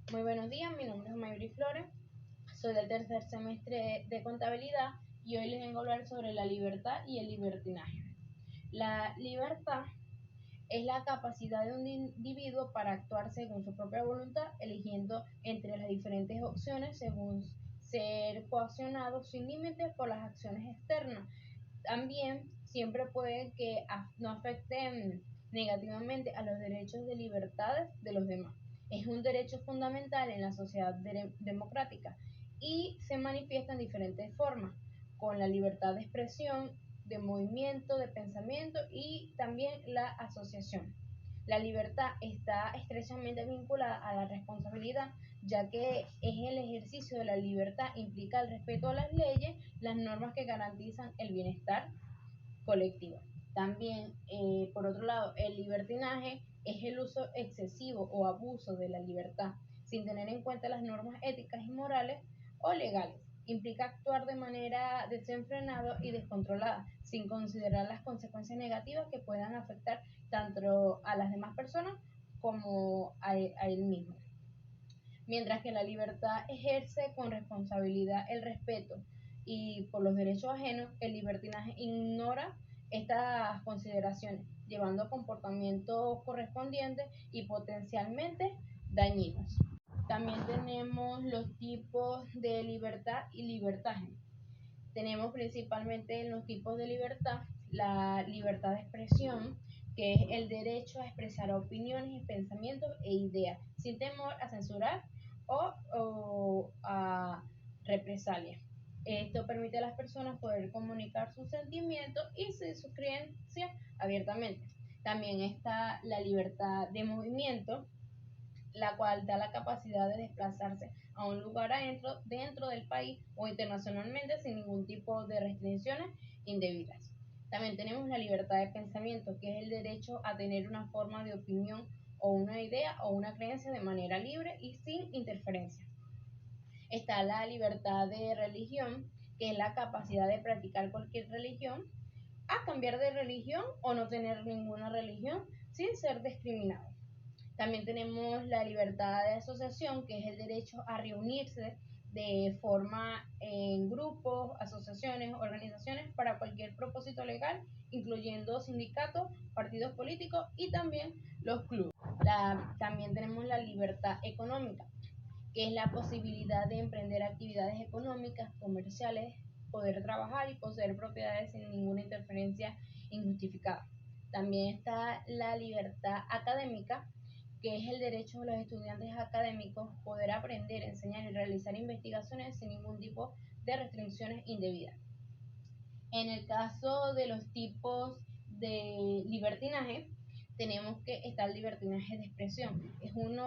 Muy buenos días, mi nombre es Mayuri Flores, soy del tercer semestre de contabilidad y hoy les vengo a hablar sobre la libertad y el libertinaje. La libertad es la capacidad de un individuo para actuar según su propia voluntad, eligiendo entre las diferentes opciones según ser coaccionado sin límites por las acciones externas. También siempre puede que no afecten negativamente a los derechos de libertades de los demás. Es un derecho fundamental en la sociedad democrática y se manifiesta en diferentes formas, con la libertad de expresión, de movimiento, de pensamiento y también la asociación. La libertad está estrechamente vinculada a la responsabilidad, ya que es el ejercicio de la libertad implica el respeto a las leyes, las normas que garantizan el bienestar colectivo. También, por otro lado, el libertinaje es el uso excesivo o abuso de la libertad, sin tener en cuenta las normas éticas y morales o legales. Implica actuar de manera desenfrenada y descontrolada, sin considerar las consecuencias negativas que puedan afectar tanto a las demás personas como a él mismo. Mientras que la libertad ejerce con responsabilidad el respeto y por los derechos ajenos, el libertinaje ignora estas consideraciones, llevando a comportamientos correspondientes y potencialmente dañinos. También tenemos los tipos de libertad y libertaje. Tenemos principalmente en los tipos de libertad la libertad de expresión, que es el derecho a expresar opiniones, pensamientos e ideas sin temor a censurar o a represalias. Esto permite a las personas poder comunicar sus sentimientos y sus creencias abiertamente. También está la libertad de movimiento, la cual da la capacidad de desplazarse a un lugar dentro del país o internacionalmente sin ningún tipo de restricciones indebidas. También tenemos la libertad de pensamiento, que es el derecho a tener una forma de opinión o una idea o una creencia de manera libre y sin interferencia. Está la libertad de religión, que es la capacidad de practicar cualquier religión, a cambiar de religión o no tener ninguna religión sin ser discriminado. También tenemos la libertad de asociación, que es el derecho a reunirse de forma en grupos, asociaciones, organizaciones para cualquier propósito legal, incluyendo sindicatos, partidos políticos y también los clubes. También tenemos la libertad económica, que es la posibilidad de emprender actividades económicas, comerciales, poder trabajar y poseer propiedades sin ninguna interferencia injustificada. También está la libertad académica, que es el derecho de los estudiantes académicos poder aprender, enseñar y realizar investigaciones sin ningún tipo de restricciones indebidas. En el caso de los tipos de libertinaje, tenemos que está el libertinaje de expresión. Es un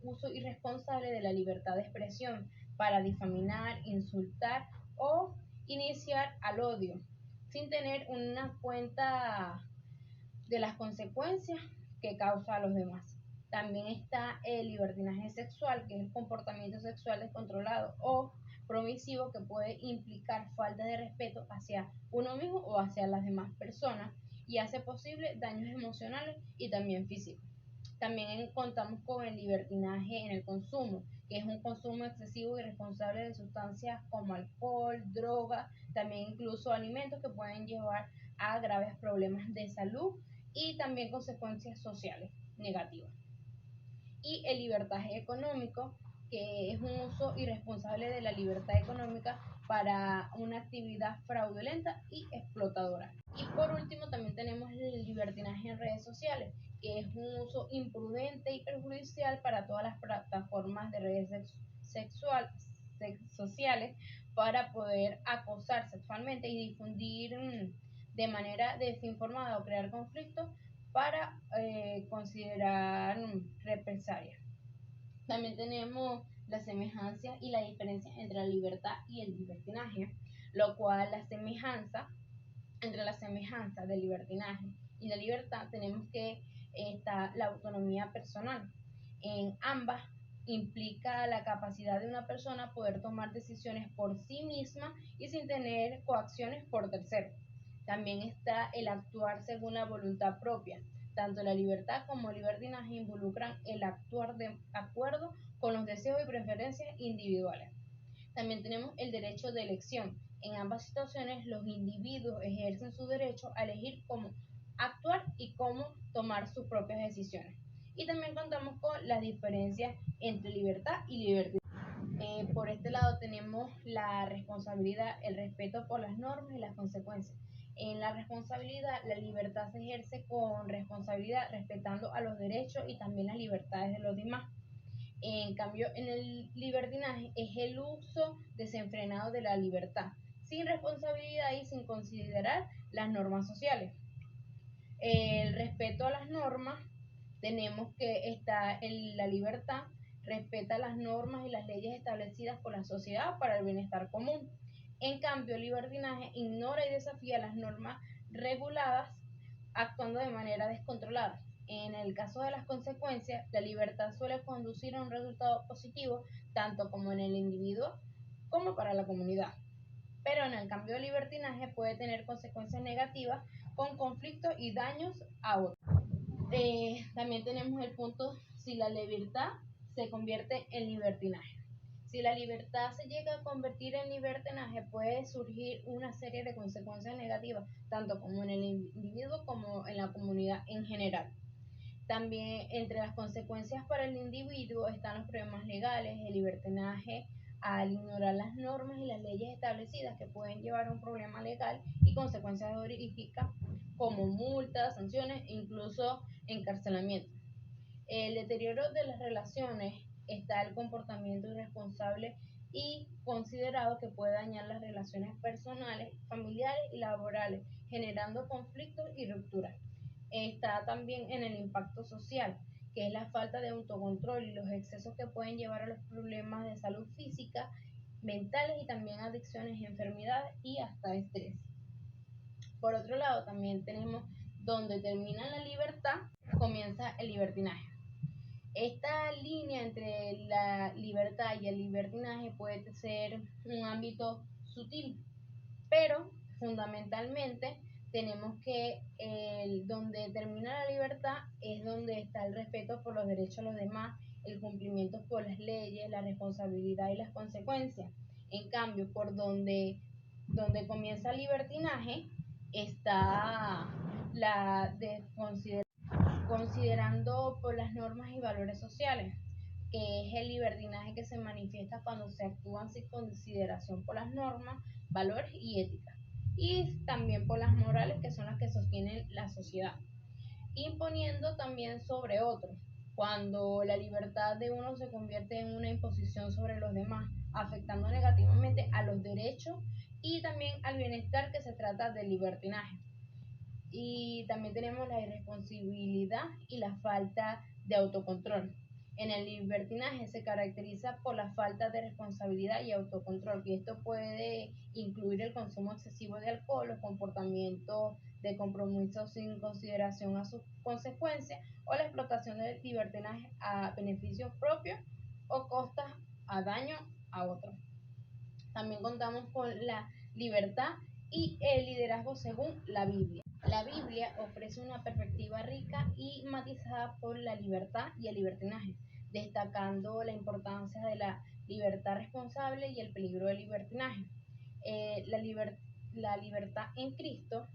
uso irresponsable de la libertad de expresión para difamar, insultar o iniciar al odio, sin tener una cuenta de las consecuencias que causa a los demás. También está el libertinaje sexual, que es el comportamiento sexual descontrolado o promisivo que puede implicar falta de respeto hacia uno mismo o hacia las demás personas y hace posible daños emocionales y también físicos. También contamos con el libertinaje en el consumo, que es un consumo excesivo y irresponsable de sustancias como alcohol, droga, también incluso alimentos que pueden llevar a graves problemas de salud y también consecuencias sociales negativas. Y el libertaje económico, que es un uso irresponsable de la libertad económica para una actividad fraudulenta y explotadora. Y por último también tenemos el libertinaje en redes sociales, que es un uso imprudente y perjudicial para todas las plataformas de redes sociales para poder acosar sexualmente y difundir de manera desinformada o crear conflictos para considerar represalias. También tenemos la semejanza y la diferencia entre la libertad y el libertinaje, lo cual entre la semejanza del libertinaje y la libertad tenemos que está la autonomía personal. En ambas implica la capacidad de una persona poder tomar decisiones por sí misma y sin tener coacciones por terceros. También está el actuar según la voluntad propia, Tanto la libertad como el libertinaje involucran el actuar de acuerdo con los deseos y preferencias individuales. También tenemos el derecho de elección. En ambas situaciones, los individuos ejercen su derecho a elegir cómo actuar y cómo tomar sus propias decisiones. Y también contamos con las diferencias entre libertad y libertad. Por este lado tenemos la responsabilidad, el respeto por las normas y las consecuencias. En la responsabilidad, la libertad se ejerce con responsabilidad, respetando a los derechos y también las libertades de los demás. En cambio, en el libertinaje es el uso desenfrenado de la libertad, sin responsabilidad y sin considerar las normas sociales. El respeto a las normas, tenemos que está en la libertad, respeta las normas y las leyes establecidas por la sociedad para el bienestar común. En cambio, el libertinaje ignora y desafía las normas reguladas, actuando de manera descontrolada. En el caso de las consecuencias, la libertad suele conducir a un resultado positivo, tanto como en el individuo como para la comunidad. Pero en el cambio de libertinaje puede tener consecuencias negativas con conflictos y daños a otros. También tenemos el punto si la libertad se convierte en libertinaje. Si la libertad se llega a convertir en libertinaje, puede surgir una serie de consecuencias negativas, tanto como en el individuo como en la comunidad en general. También entre las consecuencias para el individuo están los problemas legales, el libertinaje al ignorar las normas y las leyes establecidas que pueden llevar a un problema legal y consecuencias jurídicas como multas, sanciones e incluso encarcelamiento. El deterioro de las relaciones está el comportamiento irresponsable y considerado que puede dañar las relaciones personales, familiares y laborales, generando conflictos y rupturas. Está también en el impacto social, que es la falta de autocontrol y los excesos que pueden llevar a los problemas de salud física, mentales y también adicciones, enfermedades y hasta estrés. Por otro lado, también tenemos donde termina la libertad, comienza el libertinaje. Esta línea entre la libertad y el libertinaje puede ser un ámbito sutil, pero fundamentalmente tenemos que donde termina la libertad es donde está el respeto por los derechos de los demás, el cumplimiento por las leyes, la responsabilidad y las consecuencias. En cambio, por donde comienza el libertinaje está la considerando por las normas y valores sociales, que es el libertinaje que se manifiesta cuando se actúan sin consideración por las normas, valores y ética, y también por las morales, que son las que sostienen la sociedad, imponiendo también sobre otros, cuando la libertad de uno se convierte en una imposición sobre los demás, afectando negativamente a los derechos y también al bienestar, que se trata del libertinaje. Y también tenemos la irresponsabilidad y la falta de autocontrol. En el libertinaje se caracteriza por la falta de responsabilidad y autocontrol, y esto puede incluir el consumo excesivo de alcohol, los comportamientos de compromiso sin consideración a sus consecuencias, o la explotación del libertinaje a beneficios propios o costas a daño a otros. También contamos con la libertad y el liderazgo según la Biblia. La Biblia ofrece una perspectiva rica y matizada por la libertad y el libertinaje, destacando la importancia de la libertad responsable y el peligro del libertinaje. La libertad en Cristo.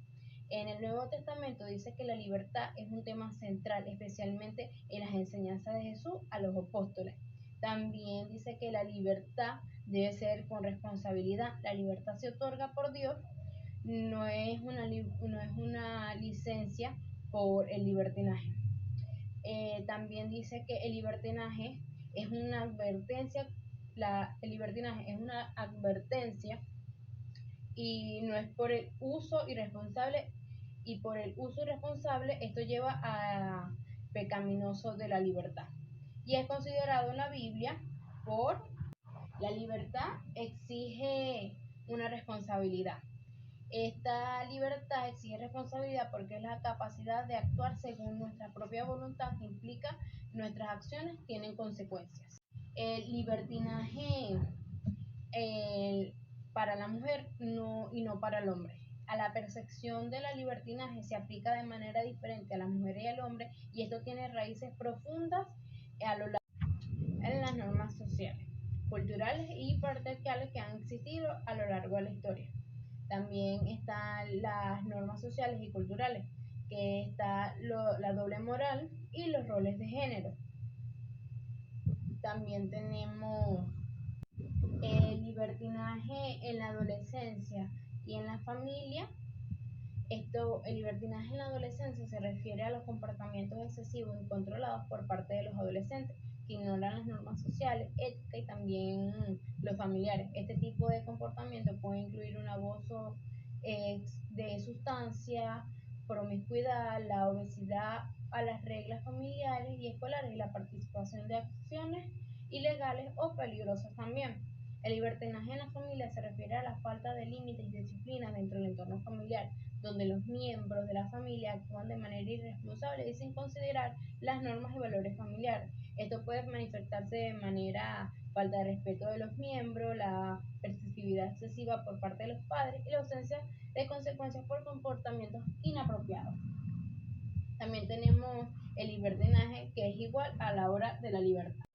En el Nuevo Testamento dice que la libertad es un tema central, especialmente en las enseñanzas de Jesús a los apóstoles. También dice que la libertad debe ser con responsabilidad. La libertad se otorga por Dios, no es una licencia por el libertinaje. También dice que el libertinaje es una advertencia, el libertinaje es una advertencia y no es por el uso irresponsable, y por el uso irresponsable esto lleva a pecaminoso de la libertad. Y es considerado en la Biblia por la libertad exige una responsabilidad. Esta libertad exige responsabilidad porque es la capacidad de actuar según nuestra propia voluntad, que implica nuestras acciones tienen consecuencias. El libertinaje para la mujer y no para el hombre. a la percepción de la libertinaje se aplica de manera diferente a la mujer y al hombre, y esto tiene raíces profundas a lo largo en las normas sociales, culturales y patriarcales que han existido a lo largo de la historia. También están las normas sociales y culturales, que está la doble moral y los roles de género. También tenemos el libertinaje en la adolescencia y en la familia. El libertinaje en la adolescencia se refiere a los comportamientos excesivos y controlados por parte de los adolescentes que ignoran las normas sociales, éticas y también los familiares. Este tipo de comportamiento puede incluir un abuso de sustancia, promiscuidad, la obesidad a las reglas familiares y escolares y la participación de acciones ilegales o peligrosas también. El libertinaje en la familia se refiere a la falta de límites y disciplina dentro del entorno familiar, donde los miembros de la familia actúan de manera irresponsable y sin considerar las normas y valores familiares. Esto puede manifestarse de manera falta de respeto de los miembros, la persistividad excesiva por parte de los padres y la ausencia de consecuencias por comportamientos inapropiados. También tenemos el libertinaje, que es igual a la hora de la libertad.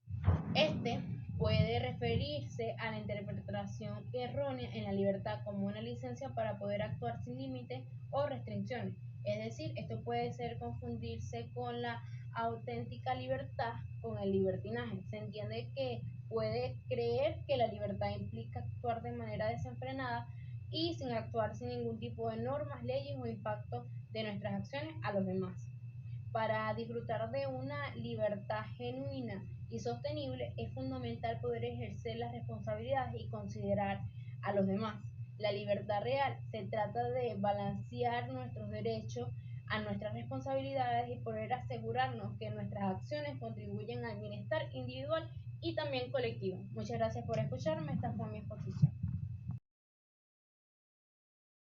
Este puede referirse a la interpretación errónea en la libertad como una licencia para poder actuar sin límites o restricciones. Es decir, esto puede confundirse con la auténtica libertad con el libertinaje. Se entiende que puede creer que la libertad implica actuar de manera desenfrenada y sin actuar sin ningún tipo de normas, leyes o impacto de nuestras acciones a los demás. Para disfrutar de una libertad genuina y sostenible es fundamental poder ejercer las responsabilidades y considerar a los demás. La libertad real se trata de balancear nuestros derechos a nuestras responsabilidades y poder asegurarnos que nuestras acciones contribuyen al bienestar individual y también colectivo. Muchas gracias por escucharme, esta fue mi exposición.